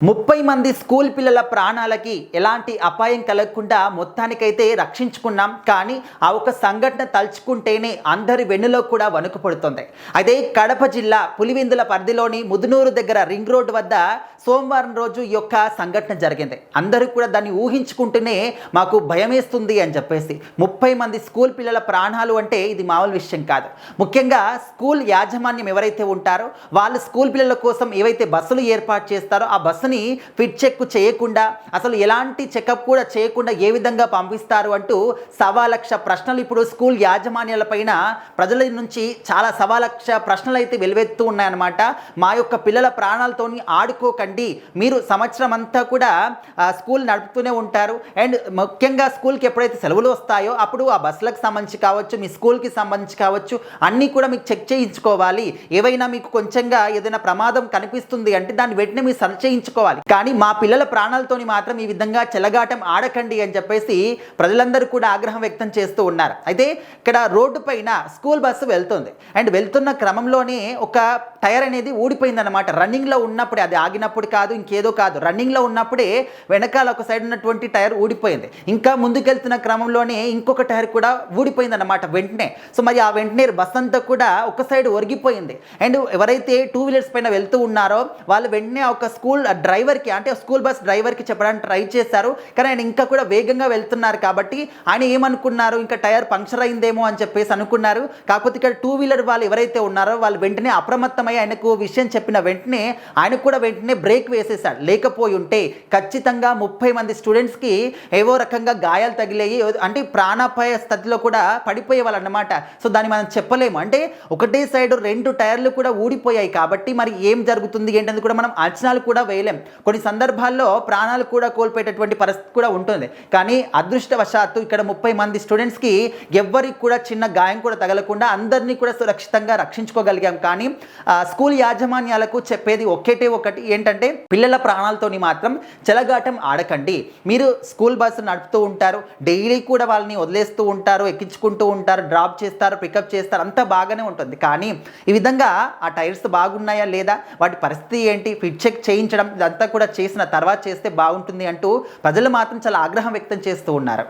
30 మంది స్కూల్ పిల్లల ప్రాణాలకి ఎలాంటి అపాయం కలగకుండా మొత్తానికైతే రక్షించుకున్నాం. కానీ ఆ ఒక సంఘటన తలుచుకుంటేనే అందరి వెన్నులో కూడా వణుకు పుడుతుంది. అదే కడప జిల్లా పులివెందుల పరిధిలోని ముదునూరు దగ్గర రింగ్ రోడ్ వద్ద సోమవారం రోజు ఈ యొక్క సంఘటన జరిగింది. అందరూ కూడా దాన్ని ఊహించుకుంటూనే మాకు భయమేస్తుంది అని చెప్పేసి 30 మంది స్కూల్ పిల్లల ప్రాణాలు అంటే ఇది మామూలు విషయం కాదు. ముఖ్యంగా స్కూల్ యాజమాన్యం ఎవరైతే ఉంటారో వాళ్ళు స్కూల్ పిల్లల కోసం ఏవైతే బస్సులు ఏర్పాటు చేస్తారో ఆ బస్సుని ఫిట్ చెక్ చేయకుండా అసలు ఎలాంటి చెకప్ కూడా చేయకుండా ఏ విధంగా పంపిస్తారు అంటూ 1,00,000 ప్రశ్నలు ఇప్పుడు స్కూల్ యాజమాన్యాల పైన ప్రజల నుంచి చాలా 1,00,000 ప్రశ్నలు అయితే వెలువెత్తూ ఉన్నాయన్నమాట. మా యొక్క పిల్లల ప్రాణాలతోని ఆడుకోకండి, మీరు సంవత్సరం అంతా కూడా స్కూల్ నడుపుతూనే ఉంటారు అండ్ ముఖ్యంగా స్కూల్కి ఎప్పుడైతే సెలవులు వస్తాయో అప్పుడు ఆ బస్సులకు సంబంధించి కావచ్చు, మీ స్కూల్కి సంబంధించి కావచ్చు, అన్నీ కూడా మీకు చెక్ చేయించుకోవాలి. ఏవైనా మీకు కొంచెంగా ఏదైనా ప్రమాదం కనిపిస్తుంది అంటే దాన్ని వెంటనే మీరు సరి చేయించుకోవాలి. కానీ మా పిల్లల ప్రాణాలతోని మాత్రం ఈ విధంగా చెలగాటం ఆడకండి అని చెప్పేసి ప్రజలందరూ కూడా ఆగ్రహం వ్యక్తం చేస్తూ ఉన్నారు. అయితే ఇక్కడ రోడ్డు పైన స్కూల్ బస్సు వెళ్తుంది అండ్ వెళ్తున్న క్రమంలోనే ఒక టైర్ అనేది ఊడిపోయిందన్నమాట. రన్నింగ్లో ఉన్నప్పుడే, అది ఆగినప్పుడు కాదు, ఇంకేదో కాదు, రన్నింగ్లో ఉన్నప్పుడే వెనకాల ఒక సైడ్ ఉన్నటువంటి టైర్ ఊడిపోయింది. ఇంకా ముందుకెళ్తున్న క్రమంలోనే ఇంకొక టైర్ కూడా ఊడిపోయిందన్నమాట వెంటనే. సో మరి ఆ వెంటనే బస్ అంతా కూడా ఒక సైడ్ ఒరిగిపోయింది అండ్ ఎవరైతే 2 వీలర్స్ పైన వెళ్తూ ఉన్నారో వాళ్ళు వెంటనే ఒక స్కూల్ డ్రైవర్కి, అంటే స్కూల్ బస్ డ్రైవర్కి చెప్పడానికి ట్రై చేశారు. కానీ ఆయన ఇంకా కూడా వేగంగా వెళ్తున్నారు కాబట్టి ఆయన ఏమనుకున్నారు, ఇంకా టైర్ పంక్చర్ అయిందేమో అని చెప్పేసి అనుకున్నారు. కాకపోతే ఇక్కడ 2 వీలర్ వాళ్ళు ఎవరైతే ఉన్నారో వాళ్ళు వెంటనే అప్రమత్తమై ఆయనకు విషయం చెప్పిన వెంటనే ఆయన కూడా వెంటనే బ్రేక్ వేసేసాడు. లేకపోయి ఉంటే ఖచ్చితంగా 30 మంది స్టూడెంట్స్కి ఏవో రకంగా గాయాలు తగిలేయి, అంటే ప్రాణాపాయ స్థితిలో కూడా పడిపోయేవాళ్ళు అన్నమాట. సో దాన్ని మనం చెప్పలేము. అంటే ఒకటే సైడ్ 2 టైర్లు కూడా ఊడిపోయాయి కాబట్టి మరి ఏం జరుగుతుంది ఏంటనేది కూడా మనం అంచనాలు కూడా వేయలేం. కొన్ని సందర్భాల్లో ప్రాణాలు కూడా కోల్పోయేటటువంటి పరిస్థితి కూడా ఉంటుంది. కానీ అదృష్టవశాత్తు ఇక్కడ 30 మంది స్టూడెంట్స్కి ఎవ్వరికి కూడా చిన్న గాయం కూడా తగలకుండా అందరినీ కూడా సురక్షితంగా రక్షించుకోగలిగాం. కానీ స్కూల్ యాజమాన్యాలకు చెప్పేది ఒకటి ఏంటంటే పిల్లల ప్రాణాలతోని మాత్రం చెలగాటం ఆడకండి. మీరు స్కూల్ బస్సు నడుపుతూ ఉంటారు, డైలీ కూడా వాళ్ళని వదిలేస్తూ ఉంటారు, ఎక్కించుకుంటూ ఉంటారు, డ్రాప్ చేస్తారు, పికప్ చేస్తారు, అంతా బాగానే ఉంటుంది. కానీ ఈ విధంగా ఆ టైర్స్ బాగున్నాయా లేదా, వాటి పరిస్థితి ఏంటి, ఫిట్ చెక్ చేయించడం ఇదంతా కూడా చేసిన తర్వాత చేస్తే బాగుంటుంది అంటూ ప్రజలు మాత్రం చాలా ఆగ్రహం వ్యక్తం చేస్తూ ఉన్నారు.